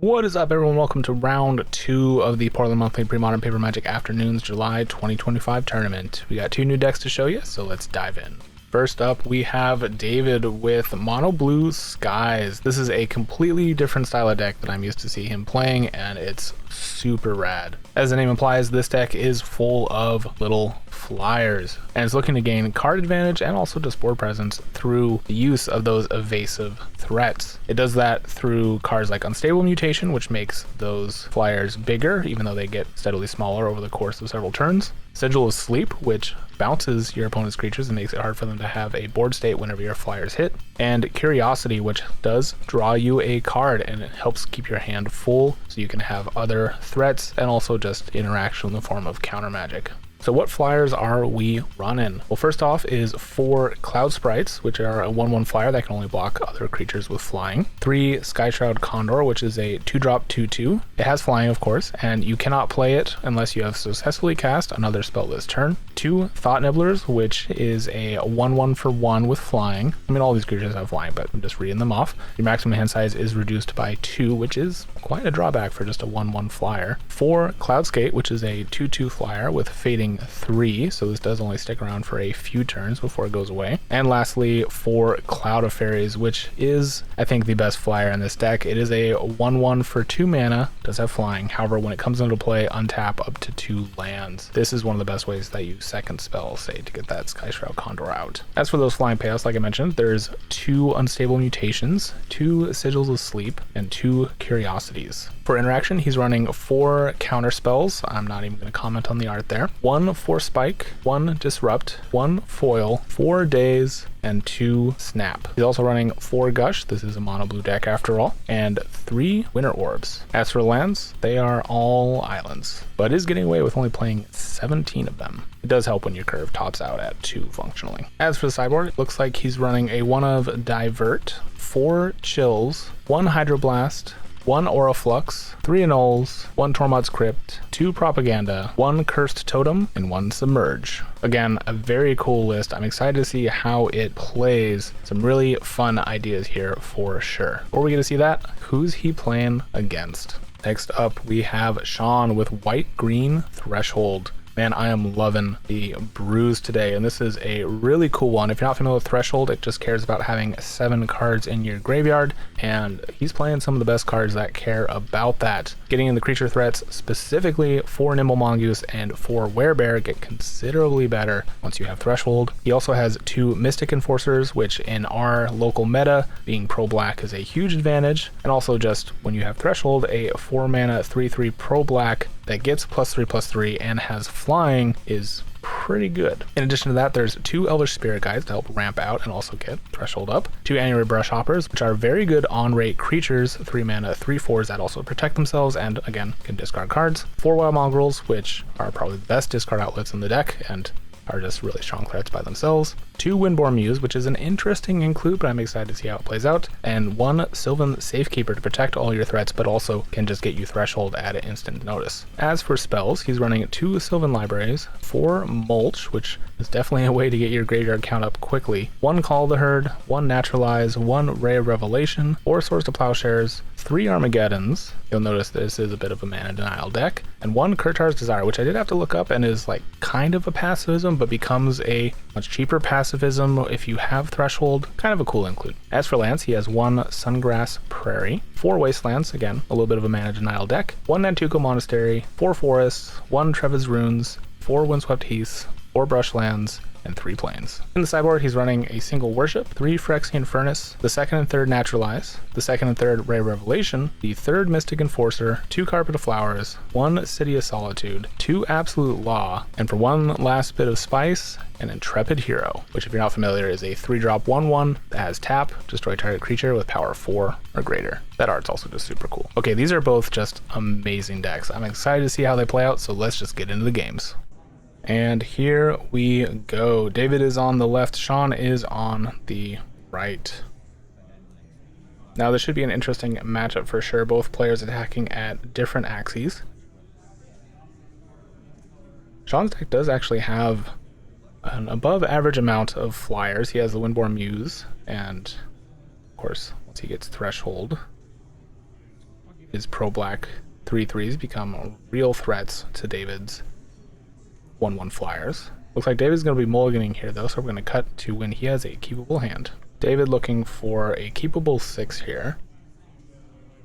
What is up, everyone? Welcome to round 2 of the Portland Monthly Premodern Paper Magic Afternoons July 2025 tournament. We got 2 new decks to show you, so let's dive in. First up, we have David with Mono Blue Skies. This is a completely different style of deck that I'm used to see him playing, and it's super rad. As the name implies, this deck is full of little flyers, and it's looking to gain card advantage and also just board presence through the use of those evasive threats. It does that through cards like Unstable Mutation, which makes those flyers bigger, even though they get steadily smaller over the course of several turns. Sigil of Sleep, which bounces your opponent's creatures and makes it hard for them to have a board state whenever your flyers hit. And Curiosity, which does draw you a card and it helps keep your hand full so you can have other threats and also just interaction in the form of counter magic. So what flyers are we running? Well, first off is 4 Cloud Sprites, which are a 1/1 flyer that can only block other creatures with flying. 3 Skyshroud Condor, which is a 2-drop 2/2. It has flying, of course, and you cannot play it unless you have successfully cast another spell this turn. 2 Thought Nibblers, which is a 1/1 for 1 with flying. I mean, all these creatures have flying, but I'm just reading them off. Your maximum hand size is reduced by 2, which is quite a drawback for just a 1/1 flyer. 4 Cloudskate, which is a 2/2 flyer with fading 3, so this does only stick around for a few turns before it goes away. And lastly, 4 Cloud of Fairies, which is, I think, the best flyer in this deck. It is a 1/1 for 2 mana, does have flying. However, when it comes into play, untap up to 2 lands. This is one of the best ways that you second spell, say, to get that Skyshroud Condor out. As for those flying payouts, like I mentioned, there's 2 Unstable Mutations, 2 Sigils of Sleep, and 2 Curiosities. For interaction, he's running 4 counter spells. I'm not even going to comment on the art there. 1 Force Spike, 1 Disrupt, 1 Foil, 4 Daze, and 2 Snap. He's also running 4 Gush. This is a mono blue deck after all, and 3 Winter Orbs. As for lands, they are all islands, but is getting away with only playing 17 of them. It does help when your curve tops out at 2 functionally. As for the sideboard, it looks like he's running a 1 of Divert, 4 Chills, 1 Hydroblast, 1 Aura Flux, 3 Annuls, 1 Tormod's Crypt, 2 Propaganda, 1 Cursed Totem, and 1 Submerge. Again, a very cool list. I'm excited to see how it plays. Some really fun ideas here for sure. Before we get to see that, who's he playing against? Next up, we have Sean with White-Green Threshold. Man, I am loving the brews today, and this is a really cool one. If you're not familiar with Threshold, it just cares about having 7 cards in your graveyard, and he's playing some of the best cards that care about that. Getting in the creature threats, specifically 4 Nimble Mongoose and 4 Werebear, get considerably better once you have Threshold. He also has 2 Mystic Enforcers, which in our local meta, being pro-black is a huge advantage, and also just when you have Threshold, a 4 mana 3/3 pro-black that gets +3/+3 and has flying is pretty good. In addition to that, there's 2 Elvish Spirit Guides to help ramp out and also get Threshold up, 2 Annuary Brush Hoppers, which are very good on-rate creatures, 3 mana 3/4s that also protect themselves and again can discard cards, 4 Wild Mongrels, which are probably the best discard outlets in the deck and are just really strong threats by themselves, 2 Windborne Muse, which is an interesting include, but I'm excited to see how it plays out, and 1 Sylvan Safekeeper to protect all your threats, but also can just get you Threshold at an instant notice. As for spells, he's running 2 Sylvan Libraries, 4 Mulch, which is definitely a way to get your graveyard count up quickly, 1 Call of the Herd, 1 Naturalize, 1 Ray of Revelation, 4 Swords to Plowshares, 3 Armageddons, you'll notice this is a bit of a mana denial deck, and 1 Kurtar's Desire, which I did have to look up and is like kind of a pacifism, but becomes a much cheaper pacifism if you have Threshold. Kind of a cool include. As for lands, he has 1 Sungrass Prairie, 4 Wastelands, again, a little bit of a mana denial deck, 1 Nantuko Monastery, 4 Forests, 1 Trevis Runes, 4 Windswept Heaths, 4 Brushlands, and 3 Plains. In the sideboard, he's running a single Worship, 3 Phyrexian Furnace, the 2nd and 3rd Naturalize, the 2nd and 3rd Ray of Revelation, the 3rd Mystic Enforcer, 2 Carpet of Flowers, 1 City of Solitude, 2 Absolute Law, and for one last bit of spice, an Intrepid Hero, which if you're not familiar is a 3-drop 1/1 that has tap, destroy target creature with power 4 or greater. That art's also just super cool. Okay, these are both just amazing decks. I'm excited to see how they play out, so let's just get into the games. And here we go. David is on the left, Sean is on the right. Now this should be an interesting matchup for sure. Both players attacking at different axes. Sean's deck does actually have an above average amount of flyers. He has the Windborne Muse, and of course, once he gets Threshold, his pro-black 3/3s become real threats to David's 1/1 flyers. Looks like David's going to be mulliganing here, though, so we're going to cut to when he has a keepable hand. David looking for a keepable 6 here.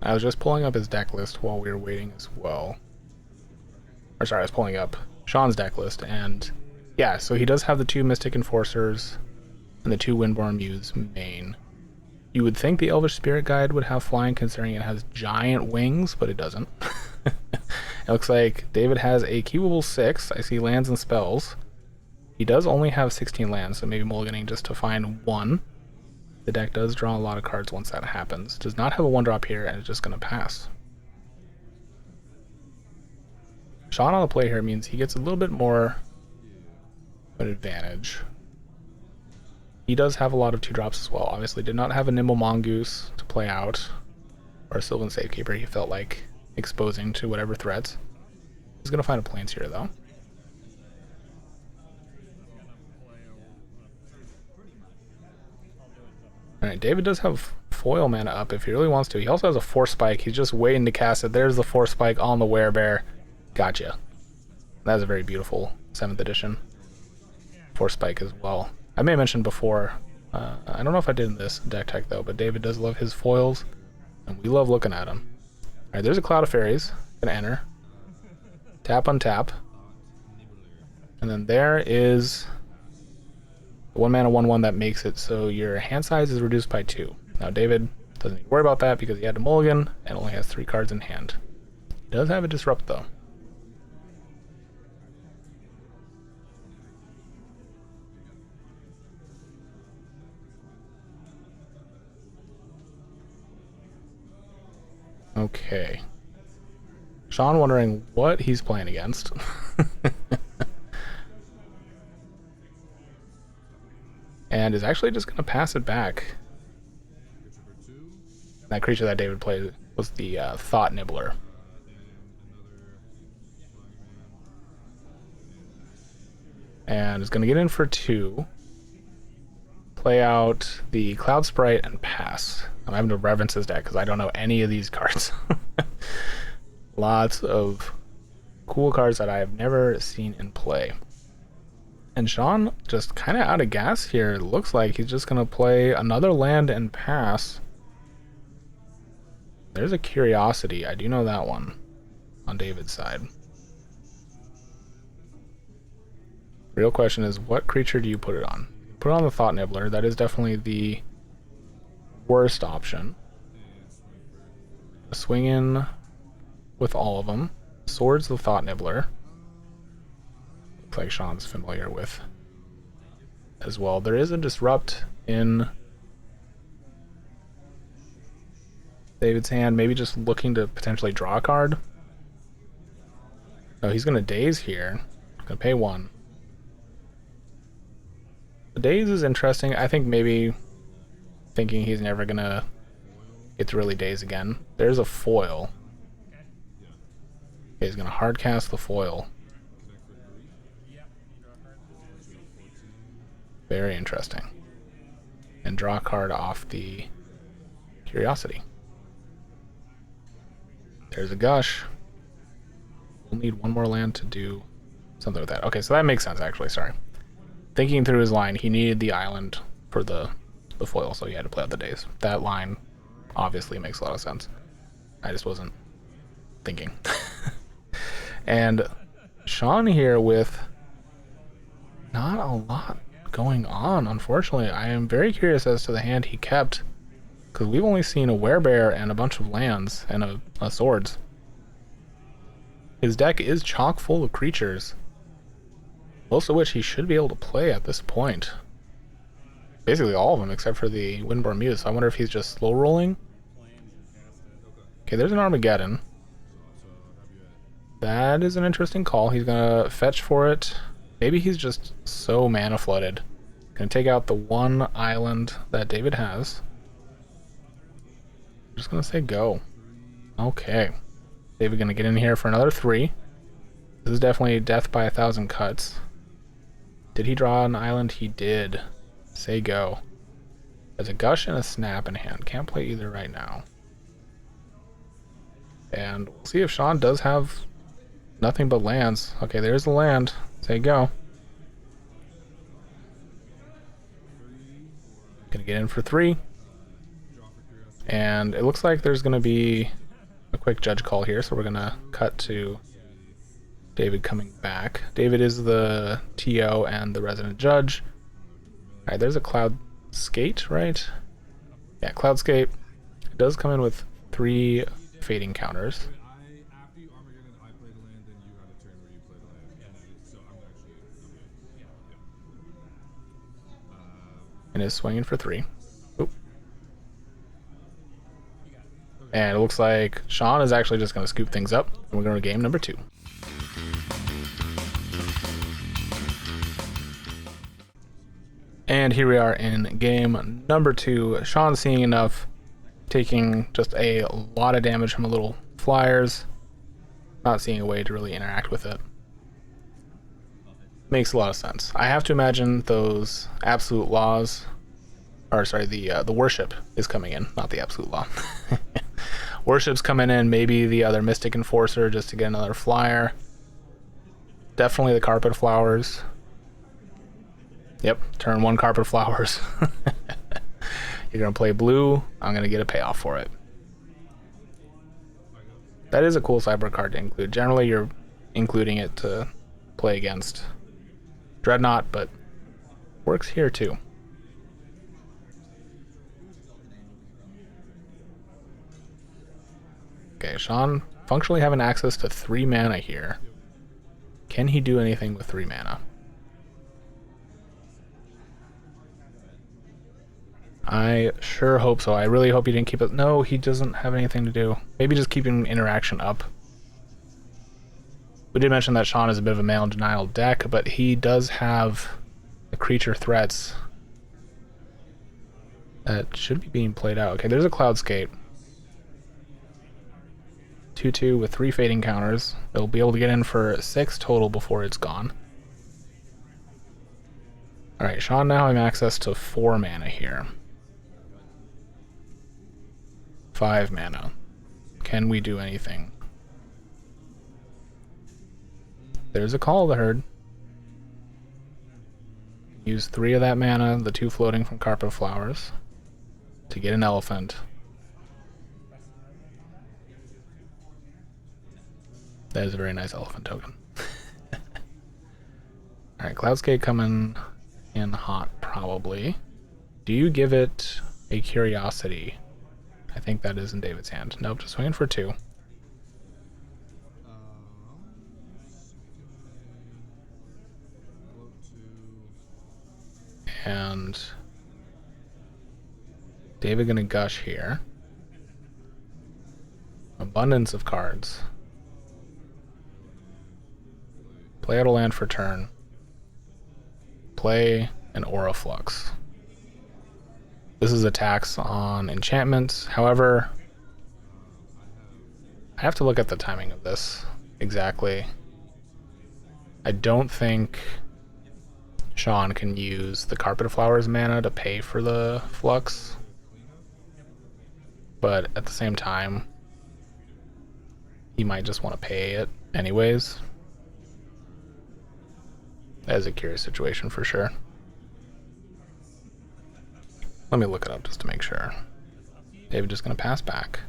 I was just pulling up his deck list while we were waiting as well. Or sorry, I was pulling up Sean's deck list, and yeah, so he does have the 2 Mystic Enforcers and the 2 Windborn Muse main. You would think the Elvish Spirit Guide would have flying, considering it has giant wings, but it doesn't. It looks like David has a keepable 6. I see lands and spells. He does only have 16 lands, so maybe mulliganing just to find 1. The deck does draw a lot of cards once that happens. Does not have a 1-drop here, and it's just going to pass. Sean on the play here means he gets a little bit more of an advantage. He does have a lot of 2-drops as well. Obviously did not have a Nimble Mongoose to play out, or a Sylvan Safekeeper he felt like exposing to whatever threats. He's going to find a Plains here, though. Alright, David does have foil mana up if he really wants to. He also has a Force Spike. He's just waiting to cast it. There's the Force Spike on the Werebear. Gotcha. That's a very beautiful 7th edition Force Spike as well. I may have mentioned before, I don't know if I did in this deck tech though, but David does love his foils, and we love looking at them. Alright, there's a Cloud of Fairies. Gonna enter. Tap, untap. And then there is the 1 mana 1/1 that makes it so your hand size is reduced by 2. Now David doesn't need to worry about that because he had to mulligan and only has 3 cards in hand. He does have a Disrupt though. Okay. Sean wondering what he's playing against. And is actually just going to pass it back. That creature that David played was the Thought Nibbler. And is going to get in for 2. Play out the Cloud Sprite and pass. I'm having to reverence his deck because I don't know any of these cards. Lots of cool cards that I have never seen in play. And Sean just kind of out of gas here. It looks like he's just going to play another land and pass. There's a Curiosity. I do know that one on David's side. Real question is, what creature do you put it on? Put it on the Thought Nibbler. That is definitely the worst option. Swing in with all of them. Swords the Thought Nibbler. Looks like Sean's familiar with as well. There is a Disrupt in David's hand. Maybe just looking to potentially draw a card. Oh, he's going to Daze here. Going to pay 1. The Daze is interesting. I think maybe thinking he's never going to get to really Daze again. There's a foil. Okay, he's going to hard cast the foil. Very interesting. And draw a card off the Curiosity. There's a Gush. We'll need 1 more land to do something with that. Okay, so that makes sense actually, sorry. Thinking through his line, he needed the island for the foil, so he had to play out the Daze. That line obviously makes a lot of sense. I just wasn't thinking. And Sean here with not a lot going on, unfortunately. I am very curious as to the hand he kept, because we've only seen a Werebear and a bunch of lands and a Swords. His deck is chock full of creatures, most of which he should be able to play at this point. Basically all of them except for the Windborn Muse. So I wonder if he's just slow rolling. Okay, there's an Armageddon. That is an interesting call. He's gonna fetch for it. Maybe he's just so mana flooded. Gonna take out the 1 island that David has. I'm just gonna say go. Okay. David gonna get in here for another 3. This is definitely death by 1,000 cuts. Did he draw an island? He did. Say go. There's a Gush and a Snap in hand. Can't play either right now. And we'll see if Sean does have nothing but lands. Okay, there's the land. There you go. Gonna get in for 3. And it looks like there's gonna be a quick judge call here, so we're gonna cut to David coming back. David is the TO and the resident judge. Alright, there's a cloud skate, right? Yeah, cloud skate. It does come in with 3 fading counters. And is swinging for 3. Oop. And it looks like Sean is actually just going to scoop things up. And we're going to game number 2. And here we are in game number 2. Sean's seeing enough, taking just a lot of damage from a little flyers. Not seeing a way to really interact with it. Makes a lot of sense. I have to imagine those absolute laws, or sorry, the worship is coming in, not the absolute law. Worship's coming in, maybe the other Mystic Enforcer just to get another flyer. Definitely the Carpet Flowers. Yep, turn 1 Carpet Flowers. You're gonna play blue, I'm gonna get a payoff for it. That is a cool sideboard card to include. Generally you're including it to play against Dreadnought, but works here too. Okay, Sean functionally having access to 3 mana here. Can he do anything with 3 mana? I sure hope so. I really hope he didn't keep it. No, he doesn't have anything to do. Maybe just keeping interaction up. We did mention that Sean is a bit of a mana denial deck, but he does have the creature threats that should be being played out. Okay, there's a Cloudscape. 2/2 with 3 fading counters. They'll be able to get in for 6 total before it's gone. Alright, Sean now having access to 4 mana here. 5 mana. Can we do anything? There's a Call of the Herd. Use 3 of that mana, the 2 floating from Carpet Flowers, to get an elephant. That is a very nice elephant token. Alright, Cloudscape coming in hot, probably. Do you give it a Curiosity? I think that is in David's hand. Nope, just swinging for 2. And David gonna gush here. Abundance of cards. Play out a land for turn. Play an Aura Flux. This is a tax on enchantments. However, I have to look at the timing of this exactly. I don't think Sean can use the Carpet Flowers mana to pay for the Flux. But at the same time, he might just want to pay it anyways. That is a curious situation for sure. Let me look it up just to make sure. David just gonna pass back.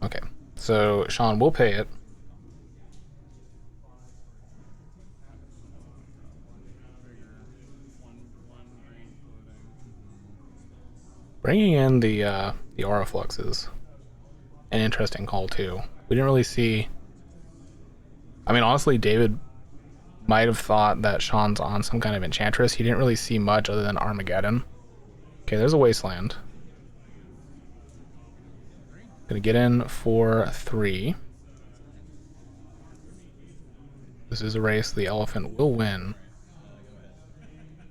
Okay, so Sean will pay it. Bringing in the Aura Flux is an interesting call too. We didn't really see. I mean, honestly, David might have thought that Sean's on some kind of Enchantress. He didn't really see much other than Armageddon. Okay, there's a Wasteland. Gonna get in for 3. This is a race. The elephant will win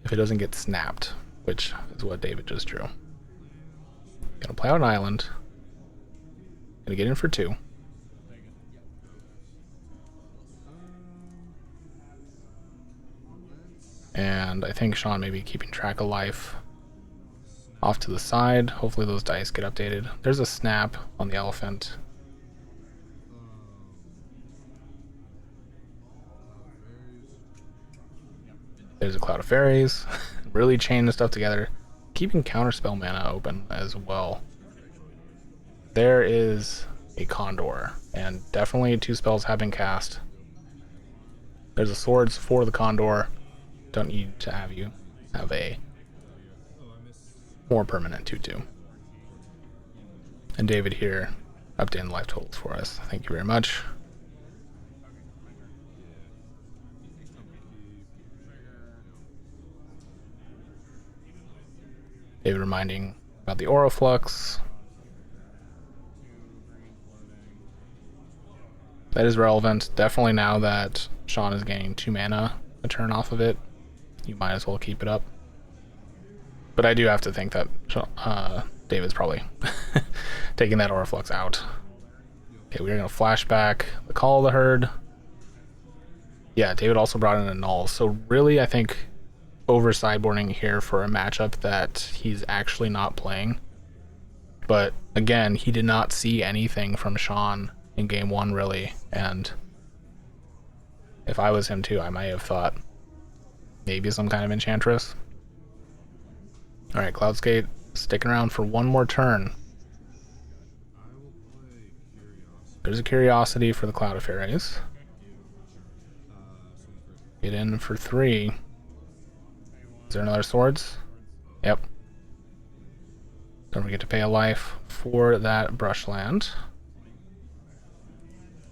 if it doesn't get snapped, which is what David just drew. Gonna play out an island. Gonna get in for 2. And I think Sean may be keeping track of life off to the side. Hopefully those dice get updated. There's a snap on the elephant. There's a cloud of fairies. Really chaining stuff together. Keeping counterspell mana open as well. There is a condor, and definitely 2 spells have been cast. There's a swords for the condor. Don't need to have you have a more permanent 2/2. And David here updating the life totals for us. Thank you very much. David reminding about the Aura Flux. That is relevant. Definitely now that Sean is gaining 2 mana a turn off of it, you might as well keep it up. But I do have to think that David's probably taking that Aura Flux out. Okay, we're going to flash back the Call of the Herd. Yeah, David also brought in a Null. So really, I think over sideboarding here for a matchup that he's actually not playing. But again, he did not see anything from Sean in game 1 really, and if I was him too, I might have thought maybe some kind of Enchantress. Alright, Cloudscape sticking around for one more turn. There's a Curiosity for the Cloud of Fairies. Get in for 3. Is there another Swords? Yep. Don't forget to pay a life for that Brushland.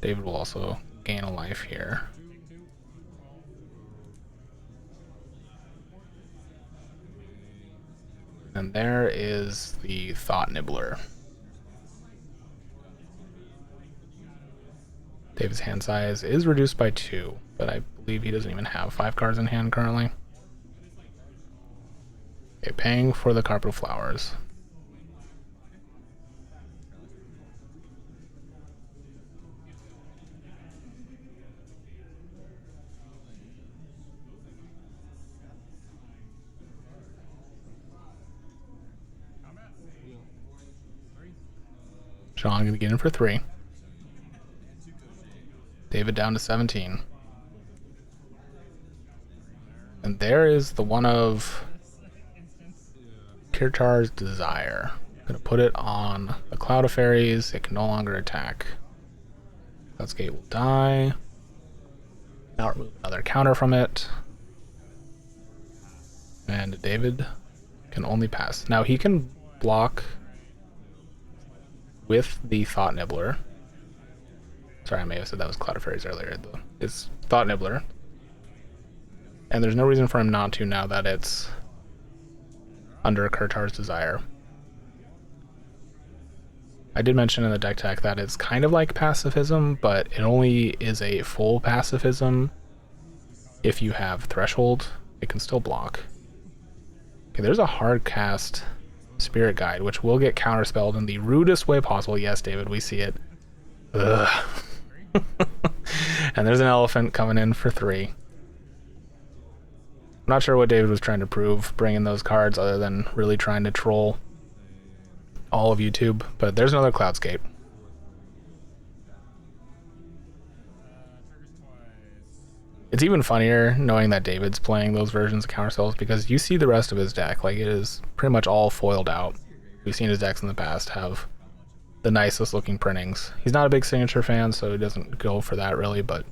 David will also gain a life here. And there is the Thought Nibbler. David's hand size is reduced by 2, but I believe he doesn't even have 5 cards in hand currently. Okay, paying for the Carpet of Flowers. Sean gonna get in for 3. David down to 17. And there is the one of Kirtar's Desire. Gonna put it on the Cloud of Fairies. It can no longer attack. Cloudscape will die. Now remove another counter from it. And David can only pass. Now he can block with the Thought Nibbler. Sorry, I may have said that was Cloud of Fairies earlier. It's Thought Nibbler. And there's no reason for him not to now that it's under Kirtar's Desire. I did mention in the deck tech that it's kind of like pacifism, but it only is a full pacifism if you have Threshold. It can still block. Okay, there's a hard cast Spirit Guide, which will get counterspelled in the rudest way possible. Yes, David, we see it. Ugh. And there's an elephant coming in for 3. I'm not sure what David was trying to prove bringing those cards other than really trying to troll all of YouTube, but there's another Cloudscape. It's even funnier knowing that David's playing those versions of counterspells because you see the rest of his deck, like it is pretty much all foiled out. We've seen his decks in the past have the nicest looking printings. He's not a big signature fan, so he doesn't go for that really, but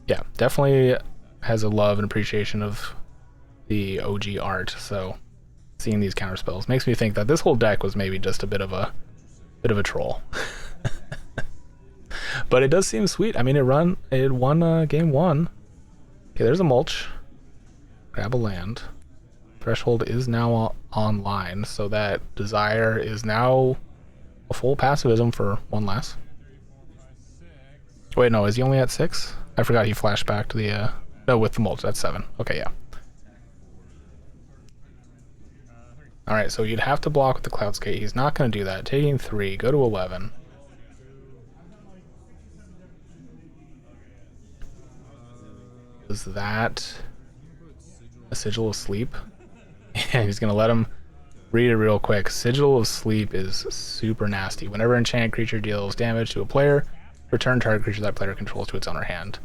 yeah, definitely has a love and appreciation of the OG art, so seeing these counterspells makes me think that this whole deck was maybe just a bit of a troll. But it does seem sweet. I mean, it won game 1. Okay, there's a mulch. Grab a land. Threshold is now online, so that Desire is now a full pacifism for 1 less. Wait, no, is he only at 6? I forgot he flashed back to the no, with the mulch, that's 7. Okay, yeah. Alright, so you'd have to block with the Cloudscape. He's not going to do that. Taking 3, go to 11. Is that a Sigil of Sleep? And he's going to let him read it real quick. Sigil of Sleep is super nasty. Whenever enchanted creature deals damage to a player, return target creature that player controls to its owner hand.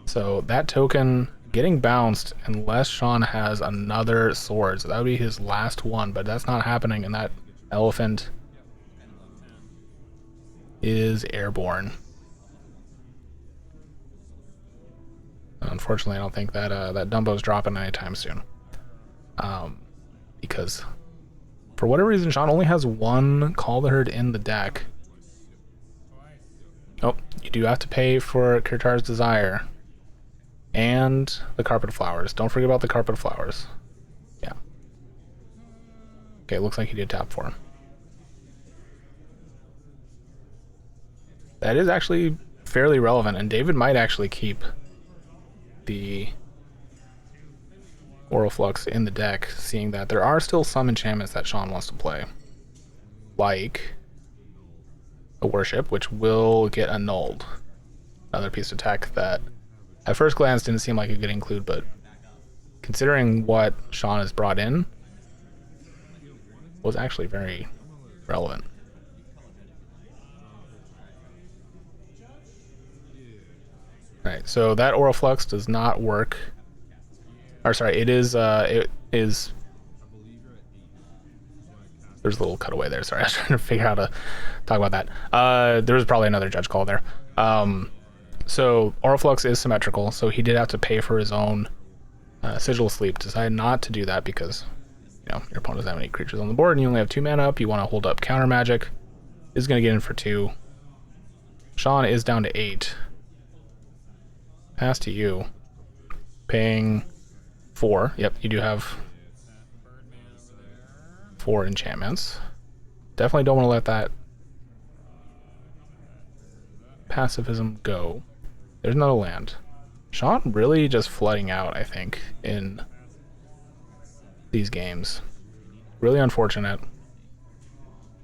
So that token getting bounced unless Sean has another sword. So that would be his last one, but that's not happening, and that elephant is airborne. Unfortunately, I don't think that that Dumbo's dropping anytime soon. Because for whatever reason, Sean only has one Call the Herd in the deck. Oh, you do have to pay for Kirtar's Desire and the Carpet Flowers. Don't forget about the Carpet Flowers. Yeah. Okay, looks like he did tap for him. That is actually fairly relevant, and David might actually keep the Oral Flux in the deck, seeing that there are still some enchantments that Sean wants to play. Like a Worship, which will get annulled. Another piece of tech that at first glance didn't seem like it could include, but considering what Sean has brought in, was actually very relevant. Right, so that Oral Flux does not work. Or sorry, it is there's a little cutaway there. Sorry, I was trying to figure out how to talk about that. There was probably another judge call there. So Oral Flux is symmetrical, so he did have to pay for his own Sigil of Sleep. Decided not to do that because, you know, your opponent doesn't have any creatures on the board and you only have 2 mana up. You want to hold up counter magic. Is going to get in for 2. Sean is down to 8. Pass to you. Paying 4. Yep, you do have 4 enchantments. Definitely don't want to let that pacifism go. There's another land. Sean really just flooding out, I think, in these games. Really unfortunate.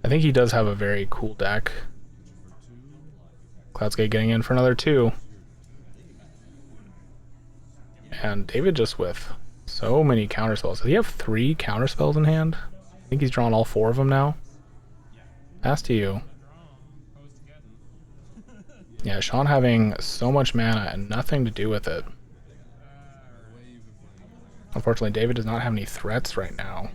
I think he does have a very cool deck. Cloudscape getting in for another 2. And David just with so many counterspells. Does he have 3 counterspells in hand? I think he's drawn all 4 of them now. Pass to you. Yeah, Sean having so much mana and nothing to do with it. Unfortunately, David does not have any threats right now,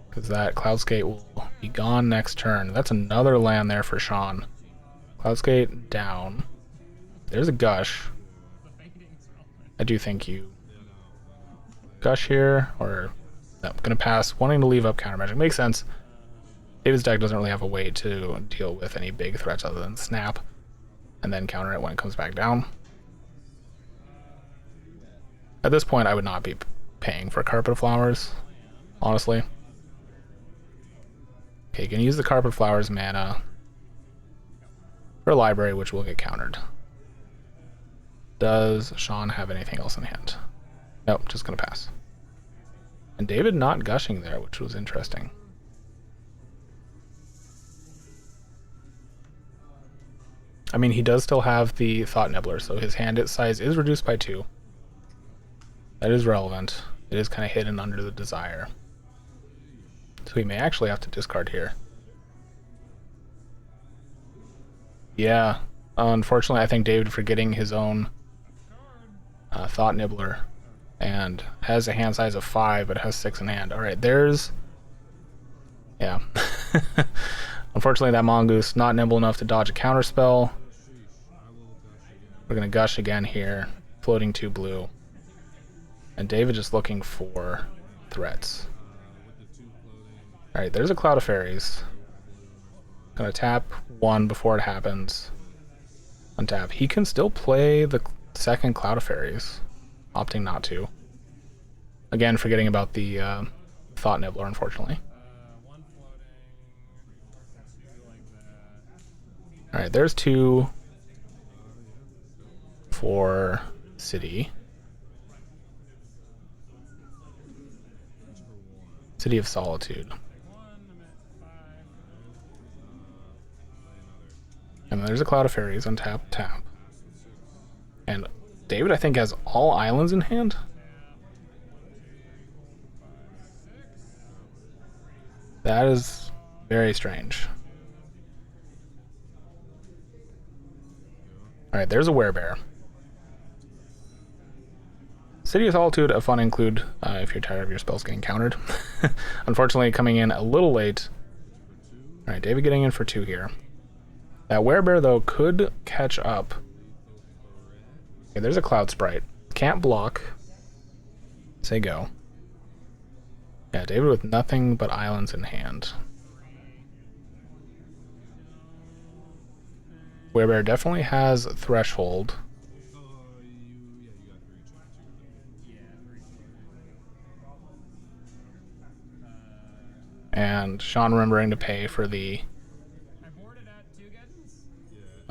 because that Cloudscape will be gone next turn. That's another land there for Sean. Cloudscape down. There's a Gush. I do think you Gush here, or no, I'm gonna pass. Wanting to leave up counter magic makes sense. David's deck doesn't really have a way to deal with any big threats other than snap, and then counter it when it comes back down. At this point, I would not be paying for Carpet Flowers, honestly. Okay, you can use the Carpet Flowers mana for a library, which will get countered. Does Sean have anything else in hand? Nope, just gonna pass. And David not gushing there, which was interesting. I mean, he does still have the Thought Nibbler, so his hand size is reduced by 2. That is relevant. It is kind of hidden under the Desire. So he may actually have to discard here. Yeah, unfortunately, I think David forgetting his own Thought Nibbler, and has a hand size of 5, but has 6 in hand. Alright, there's... Yeah. Unfortunately, that Mongoose not nimble enough to dodge a counterspell. We're going to Gush again here. Floating 2 blue. And David just looking for threats. Alright, there's a Cloud of Fairies. Gonna tap 1 before it happens. Untap. He can still play the second Cloud of Fairies, opting not to. Again, forgetting about the Thought Nibbler, unfortunately. Alright, there's 2 for City. City of Solitude. And then there's a Cloud of Fairies, untap, tap. And David, I think, has all islands in hand. That is very strange. Alright, there's a werebear. City of Solitude, a fun include if you're tired of your spells getting countered. Unfortunately, coming in a little late. Alright, David getting in for 2 here. That werebear, though, could catch up. Okay, there's a Cloud Sprite. Can't block. Say go. Yeah, David with nothing but islands in hand. Werebear definitely has Threshold. And Sean remembering to pay for the...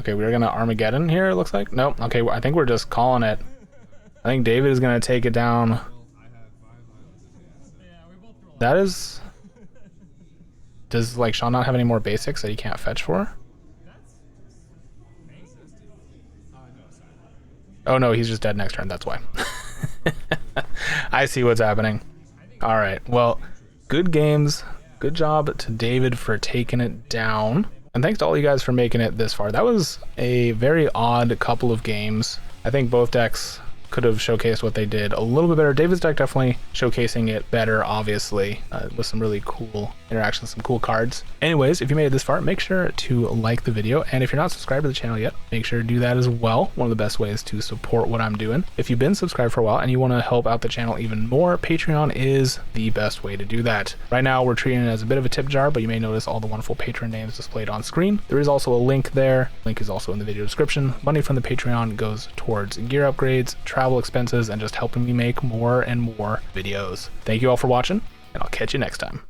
Okay, we're gonna Armageddon here, it looks like. Nope, okay, I think we're just calling it. I think David is gonna take it down. That is... Does, like, Sean not have any more basics that he can't fetch for? Oh no, he's just dead next turn, that's why. I see what's happening. Alright, well, good games. Good job to David for taking it down. And thanks to all you guys for making it this far. That was a very odd couple of games. I think both decks could have showcased what they did a little bit better. David's deck definitely showcasing it better, obviously, with some really cool interactions, some cool cards. Anyways, if you made it this far, make sure to like the video, and if you're not subscribed to the channel yet, make sure to do that as well. One of the best ways to support what I'm doing. If you've been subscribed for a while and you want to help out the channel even more, Patreon is the best way to do that. Right now, we're treating it as a bit of a tip jar, but you may notice all the wonderful patron names displayed on screen. There is also a link there. Link is also in the video description. Money from the Patreon goes towards gear upgrades, travel expenses, and just helping me make more and more videos. Thank you all for watching, and I'll catch you next time.